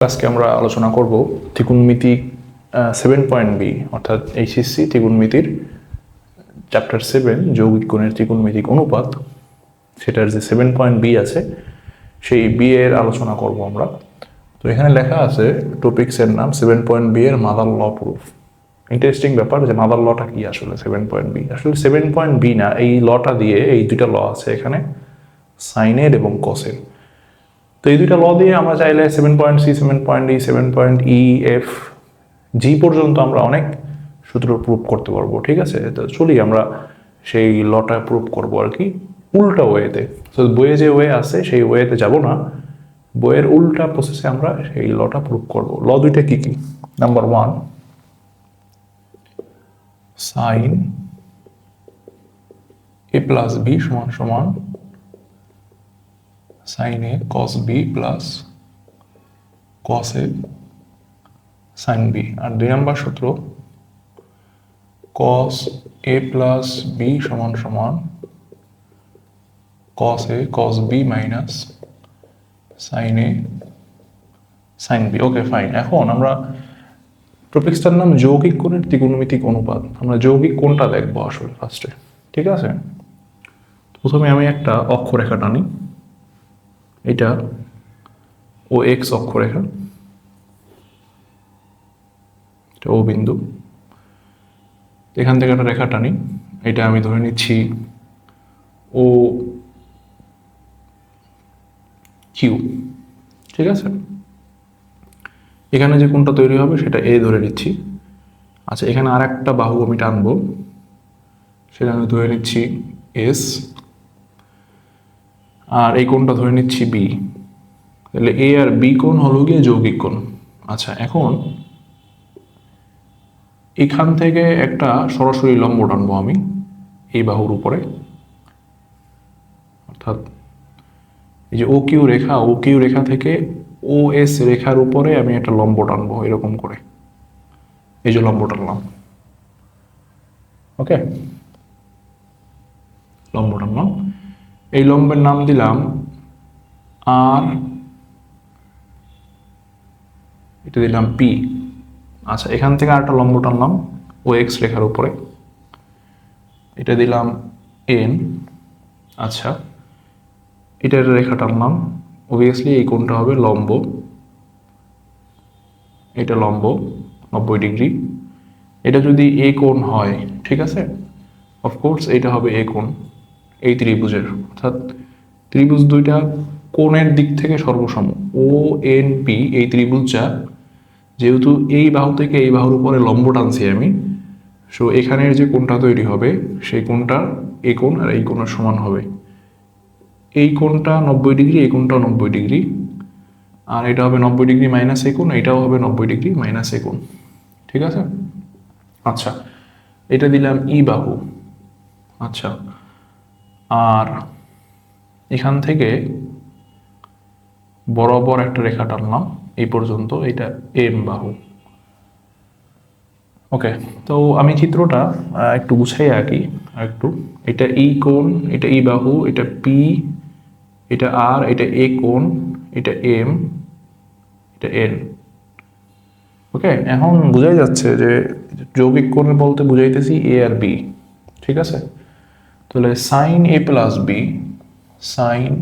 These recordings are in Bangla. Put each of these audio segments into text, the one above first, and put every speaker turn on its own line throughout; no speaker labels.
আজকে আমরা আলোচনা করব ত্রিকোণমিতিক 7.b অর্থাৎ এইচএসসি ত্রিকোণমিতির চ্যাপ্টার 7 যৌগিক কোণের ত্রিকোণমিতিক অনুপাত, সেটার যে 7.b আছে সেই বি এর আলোচনা করব আমরা। তো এখানে লেখা আছে টপিক্সের নাম 7.b এর মাদার ল প্রুফ। ইন্টারেস্টিং ব্যাপার যে মাদার লটা কি আসলে 7.b, আসলে 7.b না, এই লটা দিয়ে এই দুইটা ল আছে এখানে, সাইনের এবং কসের। তো এই দুইটা ল দিয়ে আমরা চাইলে 7.c, 7.d, 7.e, f, g পর্যন্ত আমরা অনেক সূত্র প্রুফ করতে পারবো। ঠিক আছে, তো চলি আমরা সেই লটা প্রুফ করবো আর কি উল্টা ওয়েতে। তো বইয়ে যে ওয়ে আছে সেই ওয়েতে যাব না, বইয়ের উল্টা প্রসেসে আমরা সেই লটা প্রুফ করব। ল দুইটা কি কি? Number 1, sine a plus B সমান সমান sine A cos B plus cos A sine B. আর 2 নম্বর সূত্র কস এ প্লাস বি সমান সমান cos A cos B minus sine A sine B. Okay, fine. এখন আমরা টপিক্সটার নাম যৌগিক কোণের ত্রিকোণমিতিক অনুপাত। আমরা যৌগিক কোণটা দেখবো আসলে ফার্স্টে। ঠিক আছে, প্রথমে আমি একটা অক্ষরেখা টানি, এটা ও এক্স অক্ষরেখা, এটা ও বিন্দু। এখান থেকে একটা রেখা টানি, এটা আমি ধরে নিচ্ছি ও কিউ। ঠিক আছে, এখানে যে কোণটা তৈরি হবে সেটা এ ধরে নিচ্ছি। আচ্ছা, এখানে আর একটা বাহু আমি টানবো, সেটা আমি ধরে নিচ্ছি এস, আর এই কোণটা ধরে নিচ্ছি বি। তাহলে এ আর বি কোণ হলো গিয়ে যৌগিক কোণ। আচ্ছা, এখন এখান থেকে একটা সরাসরি লম্ব টানবো আমি এই বাহুর উপরে, অর্থাৎ এই যে ও কিউ রেখা থেকে ও এস রেখার উপরে আমি একটা লম্ব টানবো এরকম করে, এই যে লম্ব টানলাম। ওকে, লম্ব টানলাম, এই লম্বের নাম দিলাম আর, এটা দিলাম পি। আচ্ছা, এখান থেকে আরেকটা লম্ব টানলাম ও এক্স রেখার উপরে, এটা দিলাম এন। আচ্ছা, এটার রেখা টানলাম, অবভিয়াসলি এই কোণটা হবে লম্ব, এটা লম্ব 90 ডিগ্রি। এটা যদি এ কোণ হয়, ঠিক আছে, অফকোর্স এটা হবে এ কোণ এই ত্রিভুজের, অর্থাৎ ত্রিভুজ দুইটা কোণের দিক থেকে সর্বসম। ও এন পি এই ত্রিভুজটা যেহেতু এই বাহু থেকে এই বাহুর উপরে লম্ব টানছি আমি, সো এখানের যে কোণটা তৈরি হবে সেই কোণটা এই কোণ আর এই কোণের সমান হবে। এই কোণটা 90 ডিগ্রি, এই কোণটাও 90 ডিগ্রি, আর এটা হবে 90 ডিগ্রি মাইনাস এই কোণ, এটাও হবে 90 ডিগ্রি মাইনাস এই কোণ। ঠিক আছে, আচ্ছা, এটা দিলাম ই বাহু। আচ্ছা, আর এখান থেকে বরাবর একটা রেখা টানলাম এই পর্যন্ত, এটা এম বাহু। ওকে, তো আমি চিত্রটা একটু গুছাই আঁকি একটু। এটা ই কোণ, এটা ই বাহু, এটা পি, এটা আর, এটা এ কোণ, এটা এম, এটা এন। ওকে, এখন বোঝাই যাচ্ছে যে যৌগিক কোণ বলতে বুঝাইতেছি এ আর বি। ঠিক আছে, তাহলে sine A plus B, sine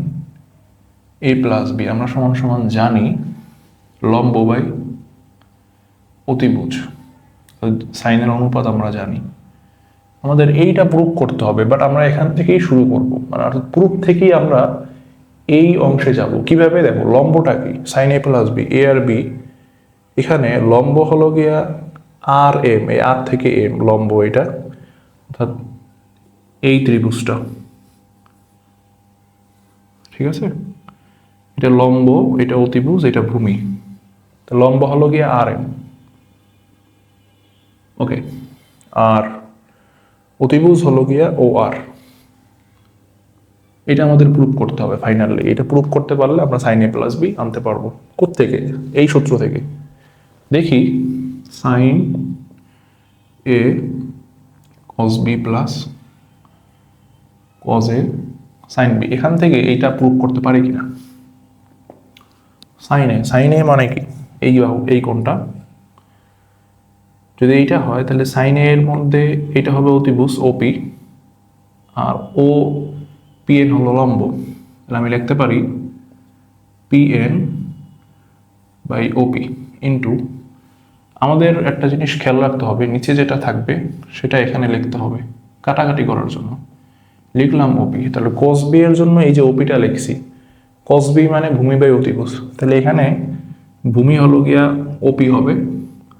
A plus B আমরা সমান সমান জানি লম্ব বাই অতিভুজ। সাইনের অনুপাত আমরা জানি, আমাদের এইটা প্রুফ করতে হবে, বাট আমরা এখান থেকেই শুরু করবো, মানে অর্থাৎ প্রুফ থেকেই আমরা এই অংশে যাব। কিভাবে? দেখো, লম্বটা কি? Sine A plus B, A R B, এখানে লম্ব হলো গিয়া আর এম, এই আর থেকে এম লম্ব, এটা অর্থাৎ এই ত্রিভুজটা। ঠিক আছে, এটা লম্ব, এটা অতিভুজ, এটা ভূমি। তো লম্ব হলো গিয়ে আর এম। ওকে, আর অতিভুজ হলো গিয়া ও আর। এটা আমাদের প্রুফ করতে হবে ফাইনালি। এটা প্রুফ করতে পারলে আমরা সাইন এ প্লাস বি আনতে পারবো। কোত্থেকে? এই সূত্র থেকে। দেখি, sign A cos B plus cos A sine B, এখান থেকে এইটা প্রুফ করতে পারি কিনা। সাইন এ মানে কি? এই কোণটা যদি এইটা হয় তাহলে সাইন এর মধ্যে এটা হবে অতিভুজ ওপি, আর ও পিএন হলো লম্ব। তাহলে আমি লিখতে পারি পিএন বাই ওপি ইন্টু, আমাদের একটা জিনিস খেয়াল রাখতে হবে, নিচে যেটা থাকবে সেটা এখানে লিখতে হবে কাটাকাটি করার জন্য। লিখলাম ওপি, তাহলে কস বি এর জন্য এই যে ওপিটা লিখছি, কস বি মানে ভূমি বাই অতিভুজ, তাহলে এখানে ভূমি হলো গিয়া ওপি হবে,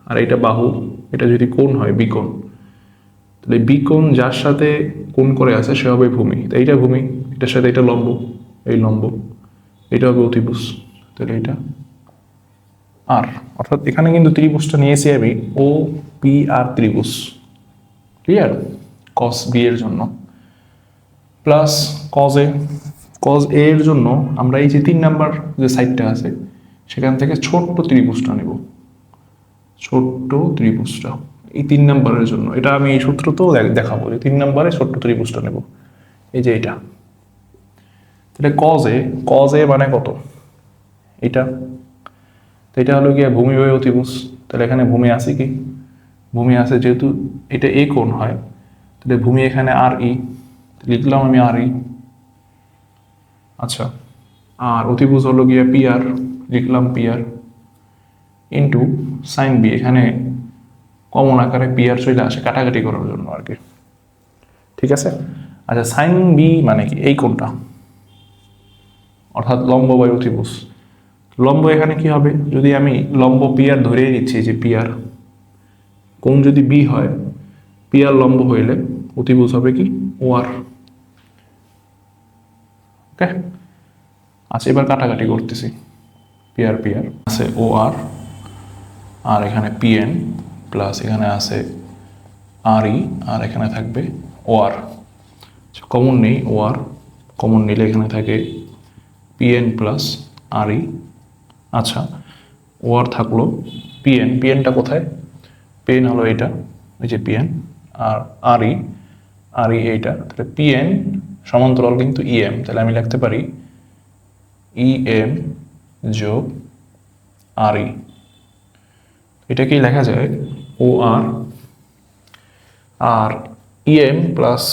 আর এটা বাহু, এটা যদি কোণ হয় বিকোণ, তাহলে বিকোণ যার সাথে কোণ করে আছে সে হবে ভূমি, তো এইটা ভূমি, এটার সাথে এটা লম্ব, এই লম্ব, এটা হবে অতিভুজ, তাহলে এটা আর, অর্থাৎ এখানে কিন্তু ত্রিভুজটা নিয়েছি আমি ও পি আর ত্রিভুজ, ক্লিয়ার, কস বি এর জন্য প্লাস কজ এ এর জন্য আমরা এই যে 3 নাম্বার যে সাইডটা আছে সেখান থেকে ছোট্ট ত্রিভুজটা নেব, ছোট্ট ত্রিভুজটা এই 3 নাম্বারের জন্য, এটা আমি এই সূত্র তো দেখাবো যে 3 নাম্বারে ছোট্ট ত্রিভুজটা নেব, এই যে এটা। তাহলে কজ এ মানে কত, এটা, তো এটা হলো গিয়ে ভূমি বাই অতিভুজ, তাহলে এখানে ভূমি আছে কি, ভূমি আছে, যেহেতু এটা এ কোণ হয় তাহলে ভূমি এখানে আর ই, লিখলাম আমি আর ই। আচ্ছা, আর অতিভুজ হলো গিয়ে পি আর, লিখলাম P R into sign B, এখানে কমন আকারে পি আর চলে আসে কাটাকাটি করার জন্য আর কি, ঠিক আছে। আচ্ছা, সাইন বি মানে কি, এই কোণটা, অর্থাৎ লম্ব বাই অতিভুজ। লম্ব এখানে কি হবে, যদি আমি লম্ব পি আর ধরেই নিচ্ছি যে পি আর, কোণ যদি বি হয় পি আর লম্ব হইলে অতিভুজ হবে কি ও আর, ওকে। আচ্ছা, এবার কাটাকাটি করতেছি, পি আর আছে ও আর এখানে পিএন প্লাস এখানে আছে আর ই, আর এখানে থাকবে ও আর, কমন নেই, ও আর কমন নিলে এখানে থাকে পিএন প্লাস আর ই। আচ্ছা, ও আর থাকলো পিএনটা কোথায়, পিএন হলো এটা, ওই যে পিএন, আর আর ই এইটা, তাহলে পিএন সমান্তরাল কিন্তু ইএম, তাহলে আমি লিখতে পারি ইএম যোগ আর ই, এটাকেই লেখা যায় ও আর ইএম প্লাস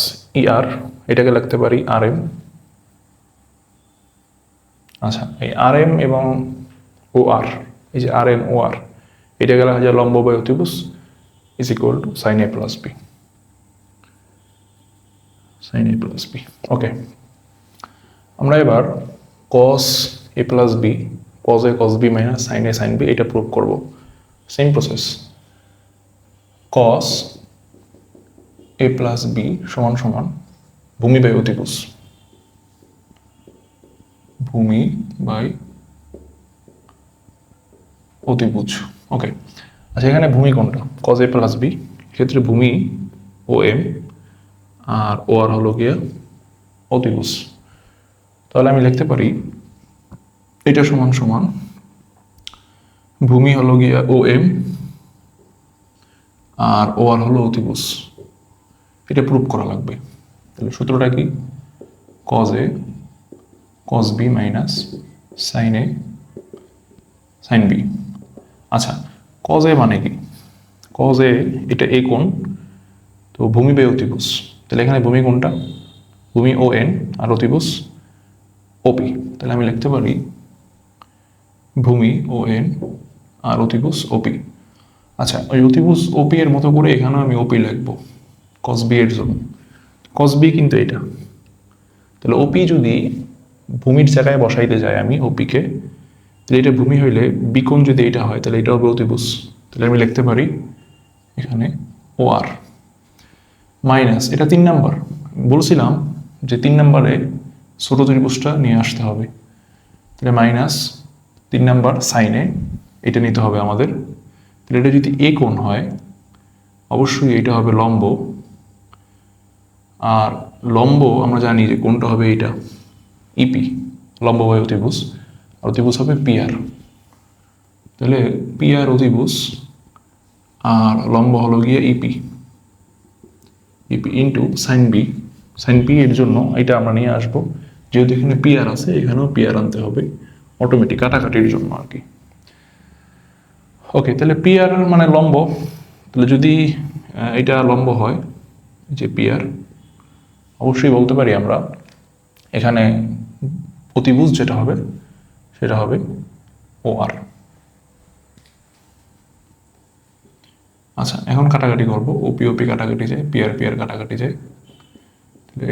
ইআর, এটাকে লিখতে পারি আর এম। আচ্ছা, এই আর এম এবং ও আর, এই যে আর এম ও আর, এটাকে লেখা যায় লম্ব বাই অতিভুজ is equal to sine A plus B, okay. আমরা এবার cos A plus B, cos B minus sine B, এটা প্রুভ করব। Same process, cos A plus B সমান সমান ভূমি বাই অতিভুজ, ভূমি বাই অতিভুজ, ওকে। আচ্ছা, এখানে ভূমি কোনটা, কস এ প্লাস বি, ক্ষেত্রে ভূমি ও এম আর ও আর হলো গিয়া অতিভুজ, তাহলে আমি লিখতে পারি এটা সমান সমান ভূমি হলো গিয়া ও এম আর ও আর হলো অতিভুজ, এটা প্রুভ করা লাগবে। তাহলে সূত্রটা কি, cos B minus sine B. আচ্ছা, কজ এ মানে কি, কজ এ এটা এ কোণ, তো ভূমি বাই অতিভুজ, তাহলে এখানে ভূমি কোণটা, ভূমি ও এন আর অতিভুজ ওপি, তাহলে আমি লিখতে পারি ভূমি ও এন আর অতিভুজ ওপি। আচ্ছা, ওই অতিভুজ ওপি এর মতো করে এখানেও আমি ওপি লিখবো কস বি এর জন্য, কস বি কিন্তু এটা, তাহলে ওপি যদি ভূমির জায়গায় বসাইতে যাই আমি ওপিকে, তাহলে এটা ভূমি হইলে বিকোণ যদি এটা হয় তাহলে এটা হবে অতিভুজ, তাহলে আমি লিখতে পারি এখানে ও আর মাইনাস, এটা 3 নাম্বার, বলছিলাম যে 3 নাম্বারে ছোট ত্রিভুজটা নিয়ে আসতে হবে, তাহলে মাইনাস 3 নাম্বার সাইনে, এটা নিতে হবে আমাদের, তাহলে এটা যদি এ কোণ হয় অবশ্যই এটা হবে লম্ব, আর লম্ব আমরা জানি যে কোণটা হবে এটা ইপি, লম্ব বাই অতিভুজ, আর অতিভুজ হবে পিআর, তাহলে পিআর অতিভুজ আর লম্ব হলো গিয়ে ইপি ইন্টু সাইন বি এর জন্য এটা আমরা নিয়ে আসবো, যেহেতু এখানে পিআর আছে এখানেও পিআর আনতে হবে, অটোমেটিক কাটাকাটির জন্য আর কি। ওকে, তাহলে পি আর মানে লম্ব। তাহলে যদি এটা লম্ব হয়, যে পি আর, অবশ্যই বলতে পারি আমরা এখানে অতিভুজ যেটা হবে সেটা হবে ও আর। আচ্ছা, এখন কাটাকাটি করবো, ওপি ওপি কাটাকাটি যায়, পি আর কাটাকাটি যায়।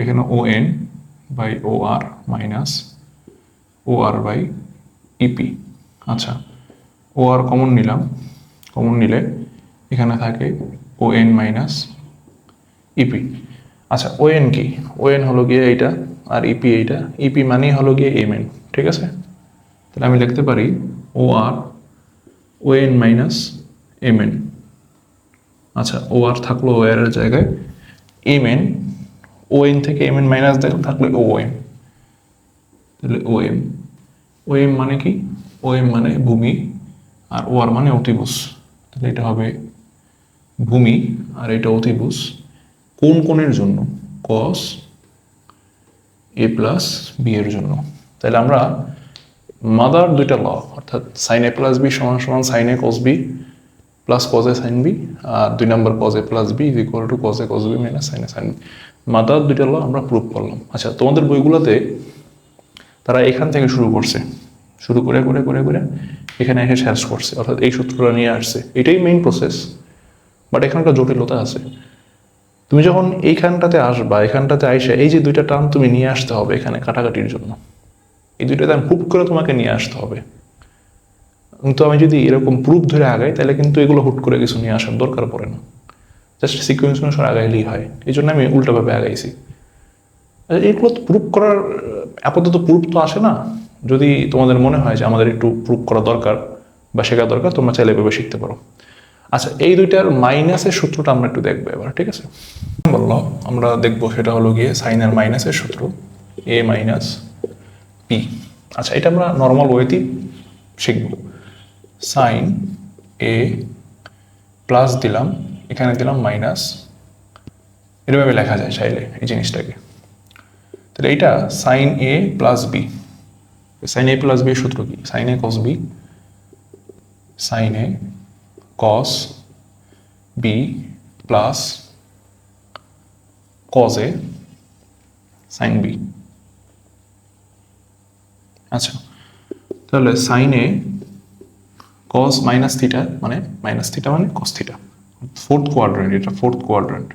এখানে O N by O R minus O R by E. P, O R common নিলাম, কমন নিলে এখানে থাকে ও N minus E P. P, O N কি? ও এন হলো গিয়ে এইটা, আর ইপি এইটা। ইপি মানেই হলো গিয়ে এম এন, ঠিক আছে? তাহলে আমি লিখতে পারি O R O N minus M N. আচ্ছা, ও আর থাকলো ও এর জায়গায়, এম এন, ও এন থেকে এম এন মাইনাস থাকলে ও এম। তাহলে ও এম, ও এম মানে কি? ও এম মানে ভূমি, আর ও আর মানে অতিভুজ। তাহলে এটা হবে ভূমি আর এটা অতিভুজ। কোন কোণের জন্য? কস এ প্লাস বি এর জন্য। তাহলে আমরা মাদার দুইটা ল, অর্থাৎ সাইন এ প্লাস বি সমান সমান sine A cos B plus cos A sine B, আর 2 নম্বর cos A plus B is equal to cos A cos B minus sine A sine B. Mother দুইটা ল আমরা প্রুভ করলাম। আচ্ছা, তোমাদের বইগুলোতে তারা এখান থেকে শুরু করছে, শুরু করে করে করে করে এখানে এসে শেষ করছে, অর্থাৎ এই সূত্রটা নিয়ে আসছে। এটাই মেইন প্রসেস, বাট এখানে একটা জটিলতা আছে। তুমি যখন এইখানটাতে আসবা, এখানটাতে আইসা এই যে দুইটা টার্ম তুমি নিয়ে আসতে হবে এখানে কাটাকাটির জন্য, এই দুইটা টার্ম হুট করে তোমাকে নিয়ে আসতে হবে। কিন্তু আমি যদি এরকম প্রুফ ধরে আগাই, তাহলে কিন্তু এগুলো হুট করে কিছু নিয়ে আসার দরকার পড়ে না, জাস্ট সিকুয়েন্স অনুসারে আগাইলেই হয়। এই জন্য আমি উল্টাভাবে আগাইছি। এগুলো তো প্রুফ করার, আপাতত প্রুফ তো আসে না। যদি তোমাদের মনে হয় যে আমাদের একটু প্রুফ করা দরকার বা শেখা দরকার, তোমরা চাইলে এভাবে শিখতে পারো। আচ্ছা, এই দুইটার মাইনাসের সূত্রটা আমরা একটু দেখবো এবার, ঠিক আছে? বললো আমরা দেখবো, সেটা হলো গিয়ে সাইনের মাইনাসের সূত্র, এ মাইনাস পি। আচ্ছা, এটা আমরা নর্মাল ওয়েতেই শিখব। সাইন এ প্লাস দিলাম, এখানে দিলাম মাইনাস, এভাবে লেখা যায় চাইলে এই জিনিসটাকে। তাহলে এইটা sine A plus B. Sine A plus B এর সূত্র কি? Sine A cos B, sine A cos B plus cos A sine B. আচ্ছা, তাহলে sine A cos minus theta মানে মাইনাস থিটা মানে কস থিটা, ফোর্থ কোয়াড্রেন্ট, এটা ফোর্থ কোয়াড্রেন্ট,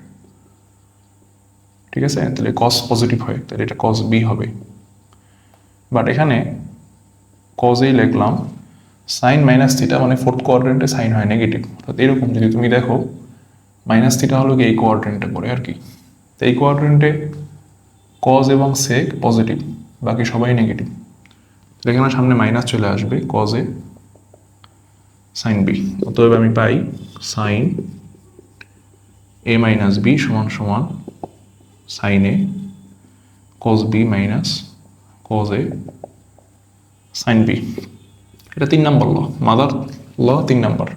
ঠিক আছে? তাহলে কস পজিটিভ হয়, তাহলে এটা কস বি হবে। বাট এখানে কজেই লিখলাম, সাইন মাইনাস থিটা মানে ফোর্থ কোয়াড্রেন্টে সাইন হয় নেগেটিভ। অর্থাৎ এরকম যদি তুমি দেখো, মাইনাস থিটা হলো কি এই কোয়াড্রেন্টে পড়ে আর কি। তো এই কোয়াড্রেন্টে কজ এবং সেক পজিটিভ, বাকি সবাই নেগেটিভ। এখানে সামনে মাইনাস চলে আসবে, কজে সাইন বি। অতএব আমি পাই সাইন এ মাইনাস বি সমান সমান sine A cos B minus cos A sine B. এটা 3 নম্বর ল, মাদার ল 3 নম্বর।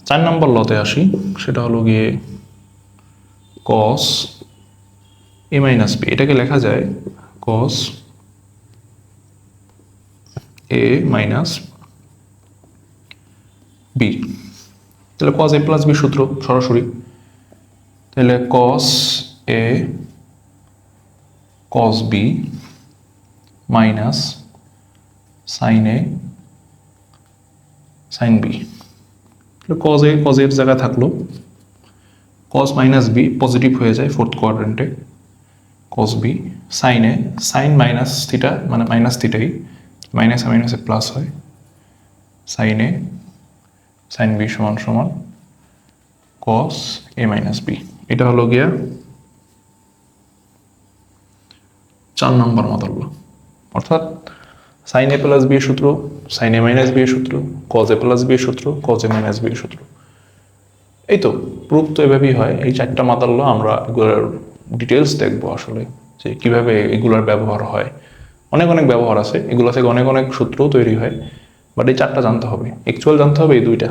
4 নম্বর লতে আসি, সেটা হলো গিয়ে কস এ মাইনাস বি। এটাকে লেখা যায় কস এ মাইনাস বি। তাহলে কস এ প্লাস বি সূত্র সরাসরি, তাহলে কস A cos B minus sine A sine B. Cause এর জায়গা থাকলো, কস মাইনাস বি পজিটিভ হয়ে যায় fourth কোয়াড্রেন্টে, cos B sine A, sign minus theta মানে মাইনাস থিটাই, মাইনাসে মাইনাসে প্লাস হয়, সাইন এ সাইন বি সমান সমান কস এ মাইনাস বি। এটা হলো গিয়া 4 নম্বর মাদার ল। অর্থাৎ সাইন এ প্লাস বি এর সূত্র, সাইন এ মাইনাস বি এর সূত্র, কজ এ প্লাস বি এর সূত্র, কজ এ মাইনাস বি এর সূত্র। এই তো প্রুফ তো এভাবেই হয়। এই 4টা মাদার ল আমরা এগুলোর ডিটেলস দেখবো আসলে, যে কিভাবে এগুলোর ব্যবহার হয়। অনেক অনেক ব্যবহার আছে, এগুলো থেকে অনেক অনেক সূত্রও তৈরি হয়, বাট এই 4টা জানতে হবে, অ্যাকচুয়াল জানতে হবে এই 2টা।